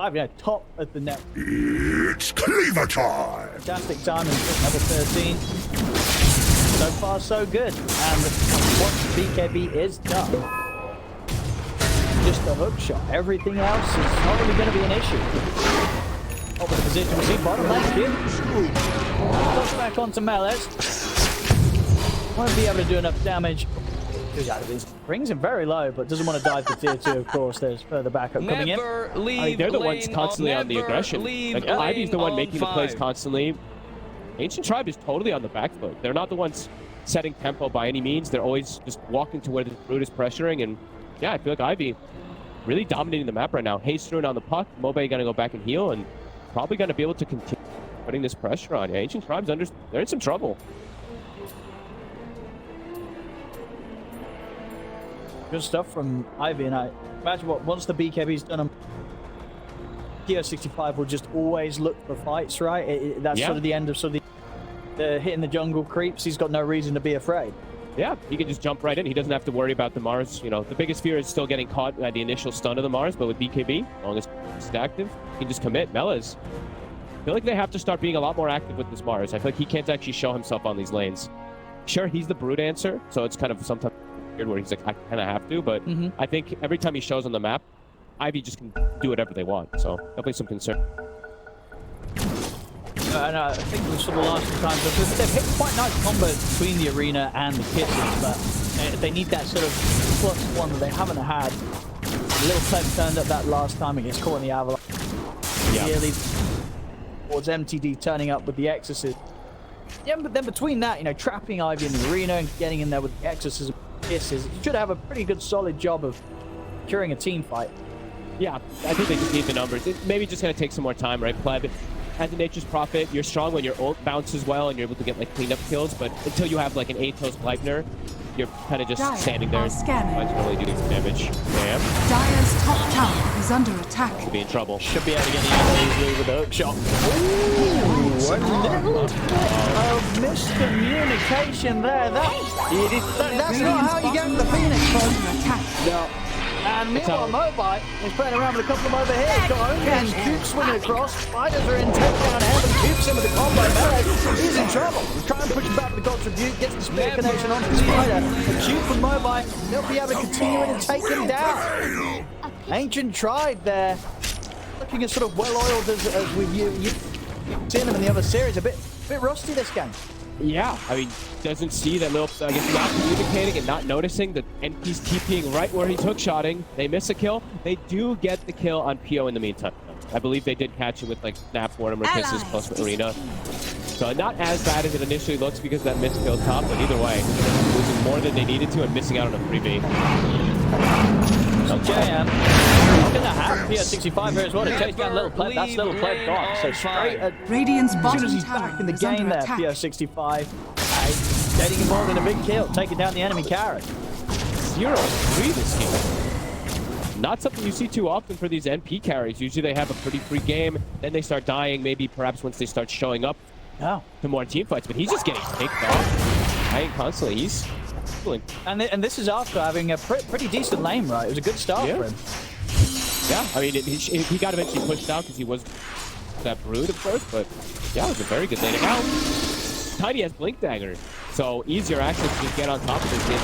Yeah, top of the net. It's cleaver time! Fantastic timing at level 13. So far, so good. And what BKB is done, just the hook shot. Everything else is not really going to be an issue. Over the position, we see bottom lane here. Push back onto Meles. Won't be able to do enough damage. Brings him very low, but doesn't want to dive to tier 2, of course. There's further backup coming in. I mean, they're the ones constantly on the aggression. Like, Ivy's the one making the plays constantly. Ancient Tribe is totally on the back foot. They're not the ones setting tempo by any means. They're always just walking to where the Brute is pressuring. And yeah, I feel like Ivy really dominating the map right now. Hastrun on the puck. Mobe going to go back and heal and probably going to be able to continue putting this pressure on. Yeah, Ancient Tribe's they're in some trouble. Good stuff from Ivy, and I imagine once the BKB's done, PO65 will just always look for fights, right? That's sort of the end of the hitting the jungle creeps. He's got no reason to be afraid. Yeah, he can just jump right in. He doesn't have to worry about the Mars. You know, the biggest fear is still getting caught by the initial stun of the Mars, but with BKB, as long as it's active, he can just commit. Meles, I feel like they have to start being a lot more active with this Mars. I feel like he can't actually show himself on these lanes. Sure, he's the Brute answer, so it's kind of sometimes where he's like, I kind of have to, but I think every time he shows on the map, Ivy just can do whatever they want, so definitely some concern. And I think we saw the last few times, they've hit quite nice combos between the arena and the kisses, but they need that sort of +1 that they haven't had. A little pleb turned up that last time and gets caught in the avalanche. Yeah. Nearly towards MTD turning up with the Exorcist. Yeah, but then between that, you know, trapping Ivy in the arena and getting in there with the Exorcism kisses, you should have a pretty good solid job of curing a team fight. Yeah, I think they just need the numbers. It's maybe just going to take some more time, right? Pleb, as a Nature's Prophet, you're strong when your ult bounces well and you're able to get like cleanup kills, but until you have like an Atos Gleipnir, you're kind of just standing there and really doing some damage. Damn. Dire's top tower is under attack. Could be in trouble. Should be able to get the ammo easily with a hook shot. Ooh, a little bit of miscommunication there. That's not how you get the Phoenix from. No. And meanwhile, Mobile is playing around with a couple of them over here. He's got Owned and Qupe swinging across. Spiders are in takedown heaven. Qupe's in with the combo. Melee, he's in trouble. He's trying to push him back with the God's Rebuke. Gets the spear connection onto the Spider. But Qupe from Mobile, they'll be able to continue in and take him down. Ancient Tribe there. Looking as sort of well-oiled as we've seen him in the other series. A bit rusty this game. Yeah, I mean, doesn't see that little, I guess, not communicating and not noticing that NP's TPing right where he's hookshotting. They miss a kill. They do get the kill on PO in the meantime. I believe they did catch him with like snap Mortimer kisses plus arena. So not as bad as it initially looks because of that missed kill top, but either way, losing more than they needed to and missing out on a 3v. JM gonna have PO65 here as well to chase down little pleb. That's little pleb gone. So straight at Radiant's as soon as he's back in the game there, PO65 getting him more than a big kill, taking down the enemy carry. 0-3 this game. Not something you see too often for these NP carries. Usually they have a pretty free game, then they start dying, maybe perhaps once they start showing up to more team fights, but he's just getting picked off. Dying constantly. He's and this is after having a pretty decent lane, right? It was a good start for him. Yeah, I mean, he got eventually pushed out because he was that Brood at first, but yeah, it was a very good lane. And now, Tiny has Blink Dagger, so easier access to just get on top of this game.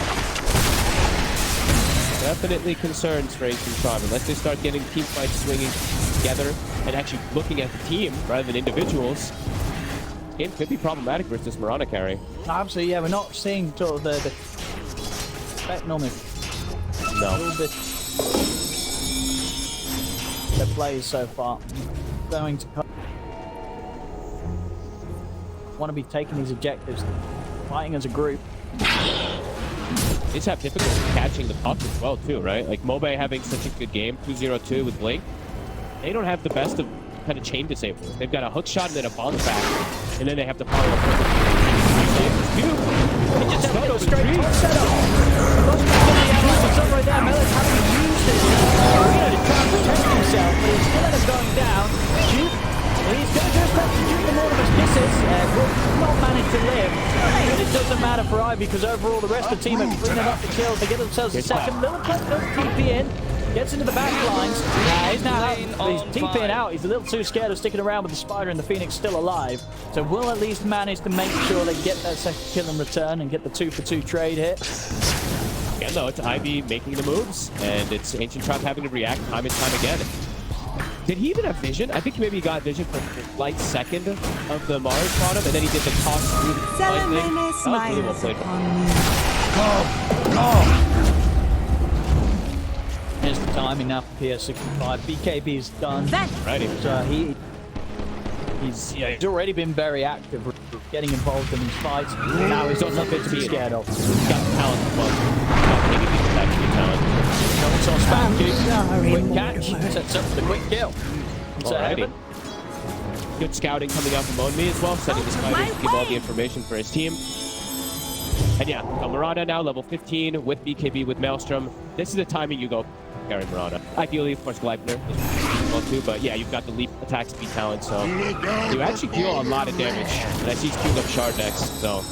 Definitely concerns for Ancient Tribe, unless they start getting team fights swinging together and actually looking at the team rather than individuals. Game could be problematic versus this Mirana carry. Absolutely, yeah, we're not seeing sort of the normally a little bit the plays so far. Going to want to be taking these objectives, fighting as a group. They just have difficulty catching the puck as well too, right? Like Mobe having such a good game, 2-0-2 with Blink. They don't have the best of kind of chain disablers. They've got a hook shot and then a bounce back, and then they have to follow up with He just has to go straight to setup. Right there, Melis having to use this arena to try and protect himself, but he's still end up going down. Qupe, he's going to just have to shoot them all of his kisses. Will not manage to live, but it doesn't matter for Ivy because overall the rest of the team have cleaned up the kills. They get themselves a second. Little clip does TP in. Gets into the back lines. He's now he's TPing out. He's a little too scared of sticking around with the Spider and the Phoenix still alive. So we'll at least manage to make sure they get that second kill in return and get the 2-for-2 trade hit. Yeah, no, it's Ivy making the moves, and it's Ancient Tribe having to react time and time again. Did he even have vision? I think maybe he got vision for the slight second of the Mars bottom, and then he did the toss through the line thing. That was really well played. Here's the timing now for PS65. BKB is done. Righty. So he's already been very active, getting involved in these fights. Now he's got nothing to be scared of. He's got the talent as well. Maybe he's got the talent. So spam quick catch, sets up the quick kill. Alrighty. Good scouting coming out from OwnedMe as well, sending the Spiders to give all the information for his team. And yeah, Murata now level 15 with BKB with Maelstrom. This is the timing you go carry Murata. Ideally, of course, Gleipnir is well too, but yeah, you've got the leap attack speed talent, so you actually deal a lot of damage. And I see he's queued up Shard next, so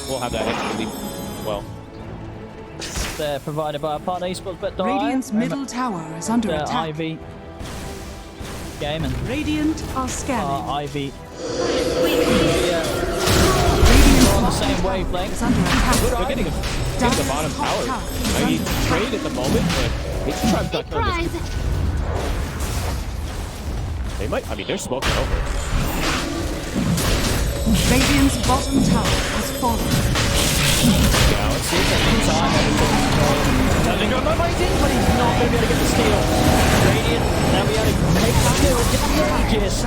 we'll have that extra leap as well. They're provided by our partner esports bet. Radiant's middle tower is under attack. Ivy game and Radiant are scanning. Ivy. Radiant on the same wavelength. is under attack. They're getting the bottom tower. I mean, trade at the moment, but it's trying to kill this. They might. I mean, they're smoking over. Radiant's bottom tower has fallen. Yeah, let's see if they can time everything. Nothing going on, but he's not going to be able to get the steal. Radiant, now be able to take that kill, get the Aegis.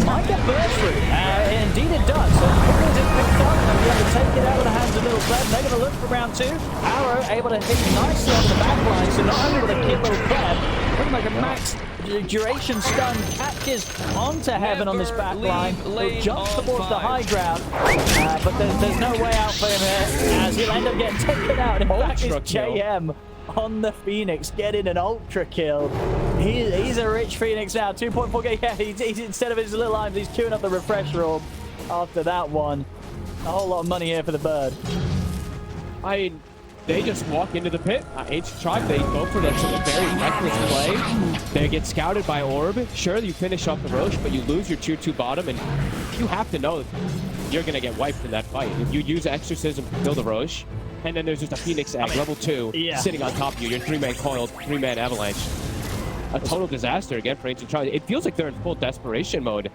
Might get burst through. Indeed it does. So Quippe's is picked up, and be able to take it out of the hands of Little Pleb. They're going to look for round 2. Arrow able to hit nicely onto the back line, so not only will they keep Little Pleb, pretty much a max duration stun catches onto Heaven on this back line. He'll jump towards the high ground, but there's no way out for him here, as he'll end up getting taken out. In fact, it's JM on the Phoenix getting an ultra kill. He's a rich Phoenix now. 2.4k. Yeah, he's instead of his little lines, he's queuing up the refresh orb after that one. A whole lot of money here for the bird. I mean, they just walk into the pit. Ancient Tribe, they go for that sort of very reckless play. They get scouted by Orb. Sure, you finish off the Roche, but you lose your tier 2 bottom, and you have to know you're going to get wiped in that fight. If you use Exorcism to kill the Roche, and then there's just a Phoenix egg, level 2, sitting on top of you. Your 3-man coiled, 3-man avalanche. A total disaster again for Ancient Tribe. It feels like they're in full desperation mode.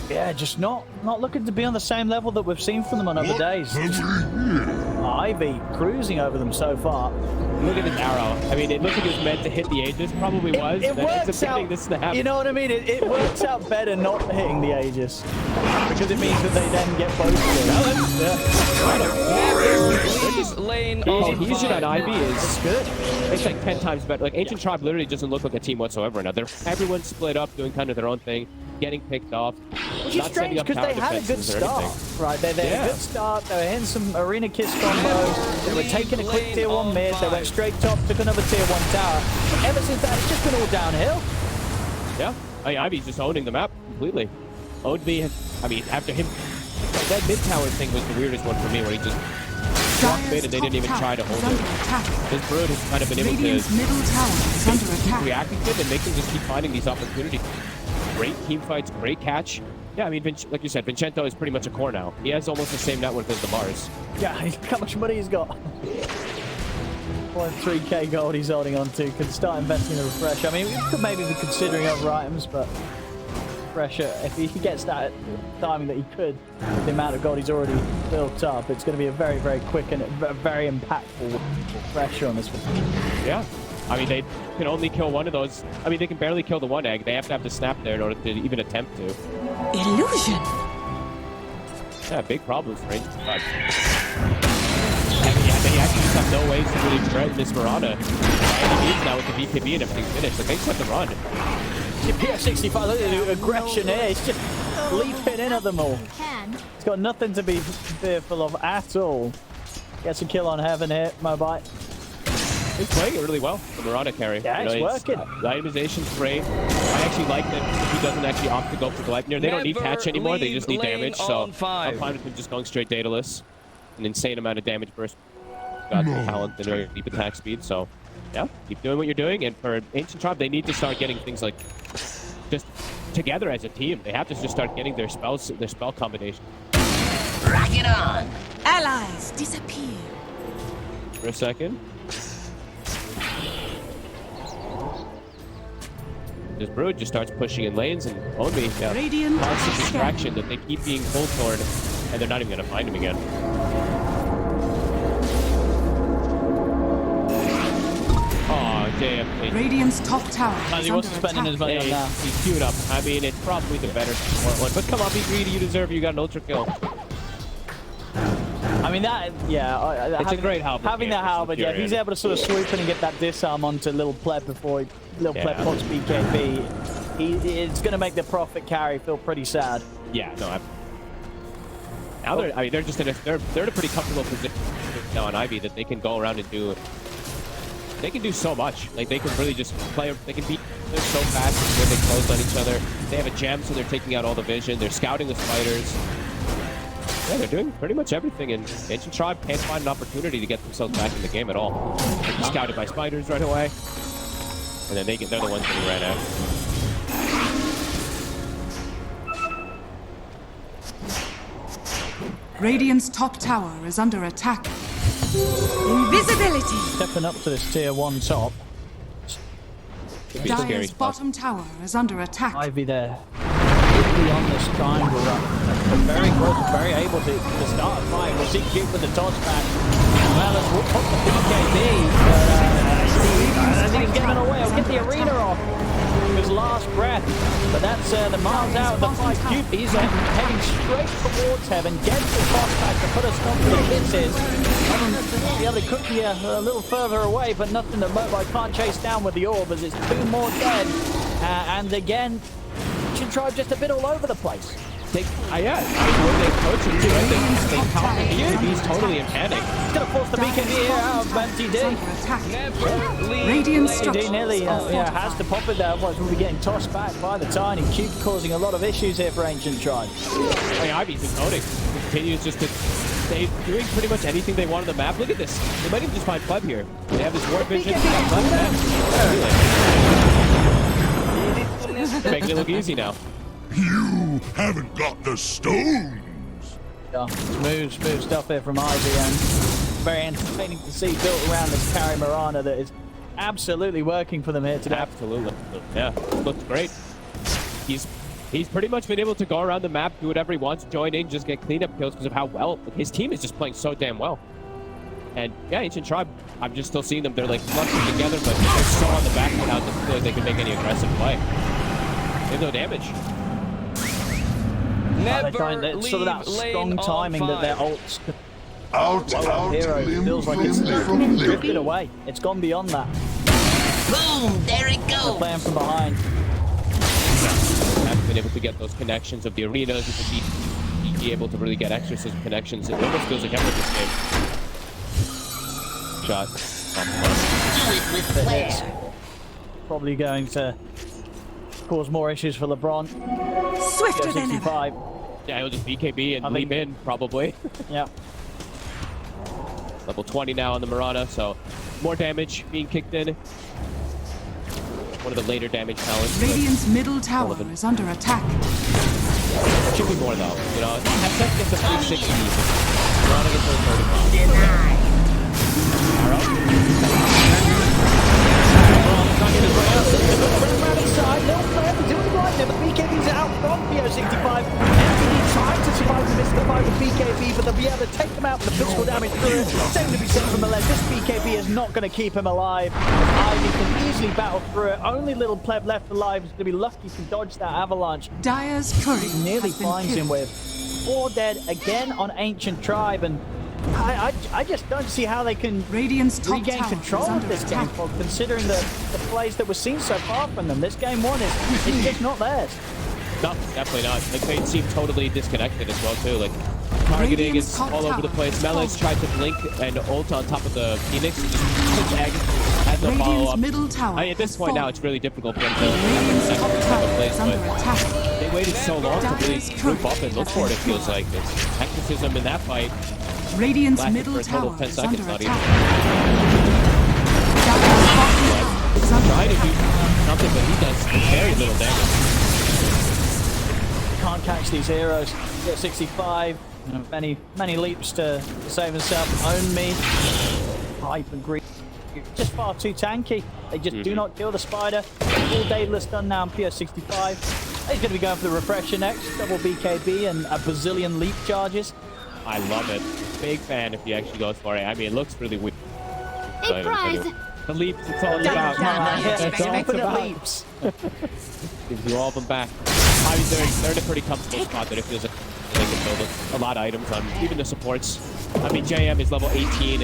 Yeah, just not looking to be on the same level that we've seen from them on other days. Ivy cruising over them so far. Look at this arrow. I mean, it looked like it was meant to hit the Aegis. Probably was. It works out. This to happen. You know what I mean? It works out better not hitting the Aegis, because it means that they then get both of them. Lane Cohesion on Ivy is good. It's like 10 times better. Like Ancient Tribe literally doesn't look like a team whatsoever now. Everyone's split up, doing kind of their own thing, getting picked off. Which is strange because they had a good start, right? They had a good start. They were hitting some arena kiss combos. They were taking a quick tier 1 mid. They went straight top, took another tier 1 tower. But ever since that, it's just been all downhill. Yeah, I mean, Ivy's just owning the map completely. OwnedMe, I mean, after him, that mid tower thing was the weirdest one for me, where he just walked mid and they didn't even try to hold it. This Brood has kind of been able to keep reacting to it and make them just keep finding these opportunities. Great team fights, great catch. Yeah, I mean, like you said, Vincento is pretty much a core now. He has almost the same net worth as the Mars. Yeah, look how much money he's got. 0.3k gold he's holding on to. Could start investing in a refresh. I mean, we could maybe be considering other items, but refresher, if he gets that timing that he could, with the amount of gold he's already built up, it's going to be a very, very quick and very impactful refresher on this one. Yeah. I mean, they can only kill one of those. I mean, they can barely kill the one egg. They have to have the snap there in order to even attempt to. Illusion. Yeah, big problems for Ancient Tribe. Yeah, they actually just have no ways to really threaten this Mirana. He needs now with the BKB and everything finished. Like, they just have to run. PS65, look at the aggression here. It's just leaping in at them all. It's got nothing to be fearful of at all. Gets a kill on Heaven here, Mobite. He's playing it really well, the Mirana carry. Yeah, it's working. The itemization's great. I actually like that he doesn't actually opt to go for Gleipnir. They don't need catch anymore, they just need damage, so I'm fine with him just going straight dataless. An insane amount of damage burst. got the talent and very deep attack speed. So, yeah, keep doing what you're doing. And for Ancient Tribe, they need to start getting things like just together as a team. They have to just start getting their spell combination. Rock it on! Allies disappear. For a second. This Brood just starts pushing in lanes and OwnedMe, yeah, Radiant constant scan. distraction that they keep being pulled toward, and they're not even going to find him again. Oh, JF. Radiant's top tower is He wasn't under spending his attack. money on that. He's queued up. I mean, it's probably the better support one, but come on, be greedy. You deserve it. You got an ultra kill. I mean, that, yeah. It's a great halberd. Having that halberd, yeah. If he's able to sort of swoop in and get that disarm onto little pleb before pleb pots BKB, it's going to make the profit carry feel pretty sad. Yeah, no, now they're, I mean, they're just in a, they're in a pretty comfortable position now on Ivy that they can go around and do. They can do so much. Like, they can really just play. They can beat. They're so fast when they close on each other. They have a gem, so they're taking out all the vision. They're scouting the spiders. Yeah, they're doing pretty much everything, and Ancient Tribe can't find an opportunity to get themselves back in the game at all. They're scouted by spiders right away, and then they're the ones getting ran out. Radiant's top tower is under attack. Invisibility. Stepping up to this tier 1 top. Could be a scary Dire's spot. bottom tower is under attack. Ivy there. Quickly on this triangle run. Very close, very able to start a fight. We'll see Qupe with the toss back. Well, let's put the BKB. I think he's getting away. I'll get the arena off. His last breath. But that's the miles out of the fight. Qupe, he's heading straight towards heaven. Gets the toss back to put a stop to the kisses. The other could be a little further away, but nothing that Mobile can't chase down with the orb as it's 2 more dead. And again, Tribe just a bit all over the place. Yeah, I mean, when they coach him too, I think they count the BKB. He's totally in panic. He's going to force the BKB here out of MTD. Radiant MTD structures nearly are fortified. has to pop it there, otherwise we'll be getting tossed back by the Tiny. Qupe causing a lot of issues here for Ancient Tribe. I mean, Ivy's emoting. Continues just to stay doing pretty much anything they want on the map. Look at this. They might even just find pleb here. They have this warp vision. Making it look easy now. You haven't got the stones. Yeah, smooth stuff here from Ivy, and very entertaining to see built around this carry Mirana that is absolutely working for them here today. Absolutely. Yeah, looks great. He's pretty much been able to go around the map, do whatever he wants, join in, just get cleanup kills because of how well his team is just playing so damn well. And yeah, Ancient Tribe, I'm just still seeing them. They're like clutching together, but they're so on the back now that feel like they can make any aggressive play. They have no damage. They're trying to, sort of that strong timing that their ults Out hero feels like it's drifted away. It's gone beyond that. Boom! There it They're goes! playing from behind. Haven't been able to get those connections of the arenas. You can be able to really get exorcism connections. It almost feels like every this game. Shot. Do it with flair! Probably going to cause more issues for LeBron. Swifter than ever. 65. Yeah, he'll just BKB and leap in, probably. Yeah. Level 20 now on the Mirana, so more damage being kicked in. One of the later damage talents. Radiant's middle tower is under attack. Should be more though. You know, Tech gets a 360. Mirana gets a 35. Denied! The BKB's out from PO65. MTD trying to survive the missed by the BKB, but they'll be able to take them out with the physical damage through it. Same to be said from the left. This BKB is not going to keep him alive. Ivy can easily battle through it. Only little pleb left alive is going to be lucky to dodge that avalanche. Dire's courier Nearly has been finds him killed. with 4 dead again on Ancient Tribe, and I just don't see how they can Radiant's top regain tower control is of under this game, attack. considering the plays that we're seeing so far from them. This game 1 is it's just not theirs. No, definitely not. Like, they seem totally disconnected as well too. Like, targeting is Radiant's top all over the tower place. is Melis tried to blink and ult on top of the Phoenix and just has no Radiant's follow-up. middle tower I mean, at this has point now, fallen. it's really difficult for them to Radiant's have top a tower second place, is under but attack. they waited so long to really Dire's group up and courier look has for it, been it feels killed. like. It's tacticism in that fight. Radiant's Lasted middle for a total tower of 10 is seconds, under not attack. even. Dire's bottom tower is under Trying to do attack. something, but he does very little damage. Can't catch these heroes. Get 65. You know, many leaps to save himself. OwnedMe. Hype and greed. Just far too tanky. They just do not kill the spider. All Daedalus done now on PS65. He's going to be going for the refresher next. Double BKB and a bazillion leap charges. I love it. Big fan if he actually goes for it. I mean, it looks really weird. A prize. The leaps, it's all about. That's all it's infinite about. leaps. Gives you all of them back. I mean, they're in a pretty comfortable spot that it feels like they can build a lot of items on, even the supports. I mean, JM is level 18,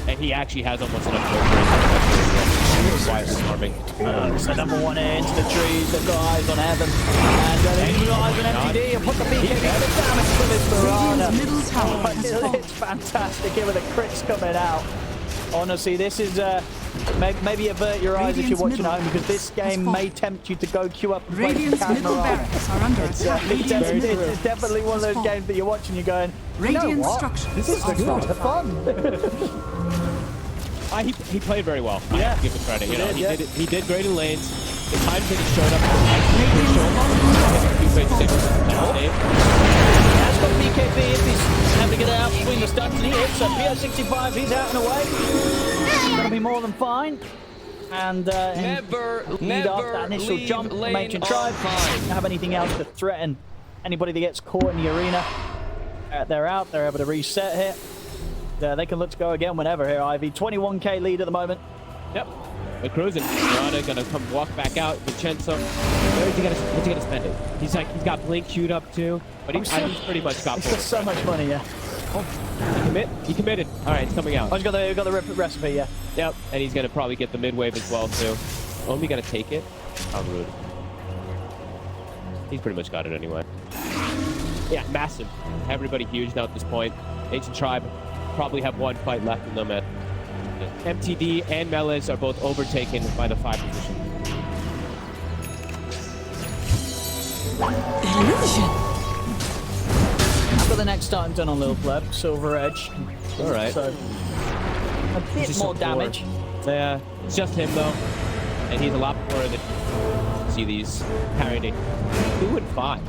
and he actually has almost enough gold for his quietly farming. It's the number one into the trees. They've got eyes on heaven. And they've got eyes on MTD. And put the BKB the damage to this Piranha. Radiant's middle tower has fallen. It's fantastic here with the crits coming out. Honestly, this is maybe avert your eyes if you're Radiant's watching at home, middle because this has game fallen. may tempt you to go queue up and play Radiant's Cat middle Piranha. barracks are under attack. Radiant's middle It's definitely one of those games that you're watching, you're going, you know Radiant what? structures This is are good, fortified. fun. He played very well. I Yeah. have to give him credit. You know, He did, he did great in lanes. The times that he showed up, That's got BKB if he's having to get out between the stunts, and he hits a PS65, he's out and away. Gonna be more than fine. And Never lead off that initial leave jump from lane Ancient on Tribe. fine. Don't have anything else to threaten anybody that gets caught in the arena. They're out, they're able to reset here. They can look to go again whenever here, Ivy. 21k lead at the moment. Yep. They're cruising. Miranda gonna come walk back out. Vincenzo, what's he gonna spend it? He's got Blink queued up too, but he's pretty much got He's got so much money, yeah. He committed. All right, it's coming out. Oh, he's got the recipe, yeah. Yep, and he's gonna probably get the mid wave as well too. Only gonna take it. How rude. He's pretty much got it anyway. Yeah, massive. Everybody huge now at this point. Ancient Tribe probably have one fight left in them. At MTD and Meles are both overtaken by the 5 position. Illusion. I've got the next time done on Little Pleb, Silver Edge. All right. So, a bit Just more a damage. Yeah, it's just him though, and he's a lot more than see these carrying 2 and 5.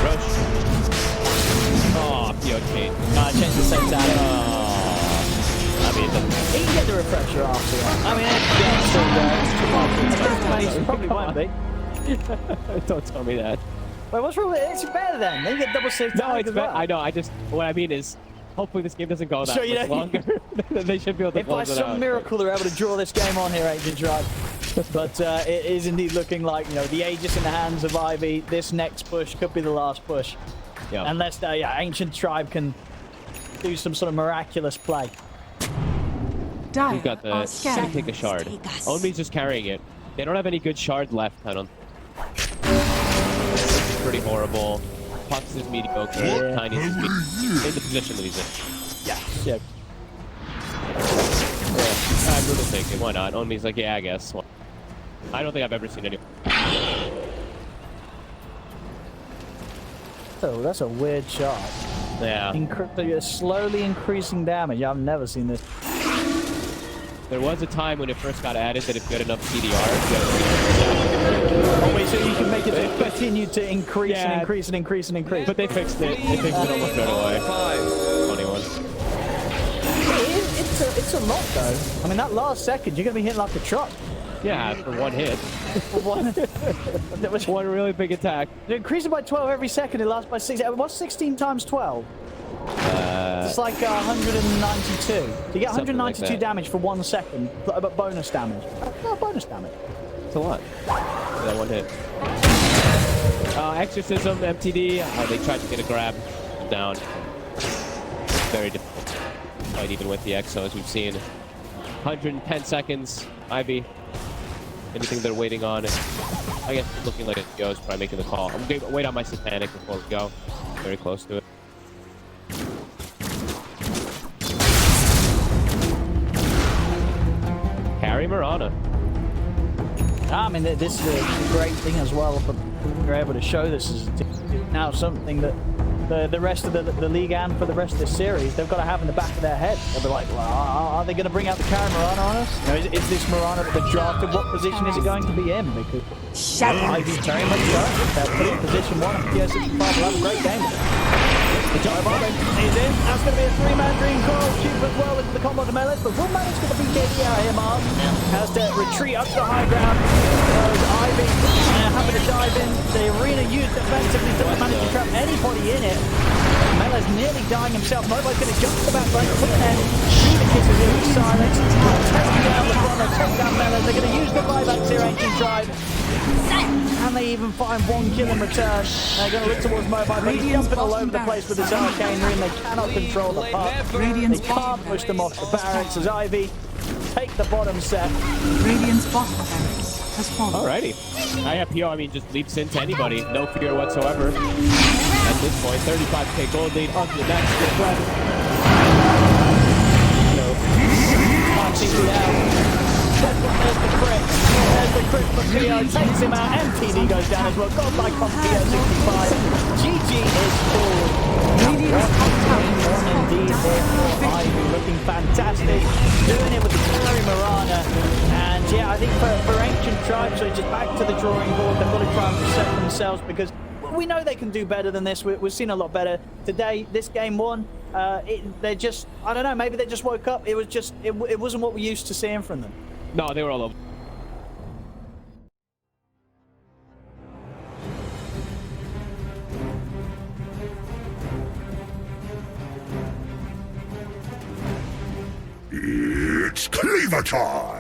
Roche. Oh, POK. Change the same down. I mean, He can get the refresher after that. I mean, it's probably won't be. don't tell me that. Wait, what's wrong with it? It's better then. They get double save. No, it's as better. well. I know. What I mean is, hopefully this game doesn't go that Sure, you much know- longer. They should be able to If by close it out. some miracle they're able to draw this game on here, Ancient Tribe. But it is indeed looking like, you know, the Aegis in the hands of Ivy. This next push could be the last push. Yeah. Unless, Ancient Tribe can do some sort of miraculous play. Dire We've got the are scanning. take a shard. OwnedMe's just carrying it. They don't have any good shard left, I don't. It's pretty horrible. Pucks is mediocre. Tiny is in the position that he's in. Yeah. I'm really thinking, why not? OwnedMe's like, yeah, I guess. Well, I don't think I've ever seen any. Oh, that's a weird shot. Yeah. Slowly increasing damage. I've never seen this. There was a time when it first got added that if you had enough CDR, Oh wait, so you can make it continue to increase Yeah. and increase and increase and increase. but they fixed it. They fixed it almost right away. 21. It's a lot though. I mean, that last second, you're gonna be hitting like a truck. Yeah, for one hit. That was One really big attack. They're increasing by 12 every second. It lasts by 6. What's 16 times 12? It's like 192. You get Something like 192 that. damage for 1 second, but bonus damage. No, bonus damage. It's a lot. That one hit. Exorcism, MTD. They tried to get a grab down. Very difficult fight even with the EXO, as we've seen. 110 seconds. Ivy. Anything they're waiting on. I guess looking like it goes, probably making the call. I'm going to wait on my satanic before we go. Very close to it. Carry Mirana. I mean, this is a great thing as well. But we're able to show this as a team. now something that the rest of the league and for the rest of the series, they've got to have in the back of their head. They'll be like, well, are they going to bring out the Karen Mirana on us? You know, is this Mirana that they've drafted? What position is it going to be in? Because Ivy's very much going. They'll put it in position 1 and PO65 will have a great game with it. The Gigabyte is in. That's going to be a 3-man dream call. Qupe as well into the combo to Melis, but will manage to get the BKB out here, Mars. Has to retreat up to the high ground. Ivy having to dive in. The arena used defensively, doesn't manage to trap anybody in it. Melis nearly dying himself. Nobody's going to jump to the back line. Quick end. Shooter kisses in with silence. Taking down LeBron, take down Melis. They're going to use the buybacks here, Ancient Tribe. And they even find 1 kill in return. They're going to look towards Mobile, but he's jumping all over the place with his arcane rune. They cannot control the puck. They can't push them off the barracks as Ivy take the bottom set. Radiant's bottom barracks has fallen. Alrighty. IFPO, I mean, just leaps into anybody. No fear whatsoever. At this point, 35k gold lead onto the next pleb. Can't see through now. There's the crit. There's the crit for PO. Takes him out. MTD goes down as well. Godlike on PO65. GG is full. Indeed for Ivy. Looking fantastic. Doing it with the Karen Mirana. And yeah, I think for Ancient Tribes, so just back to the drawing board. They've got to try and reset themselves because we know they can do better than this. We've seen a lot better today. This game 1, they're just, I don't know, maybe they just woke up. It was just, it wasn't what we used to seeing from them. No, they were all over. It's cleaver time!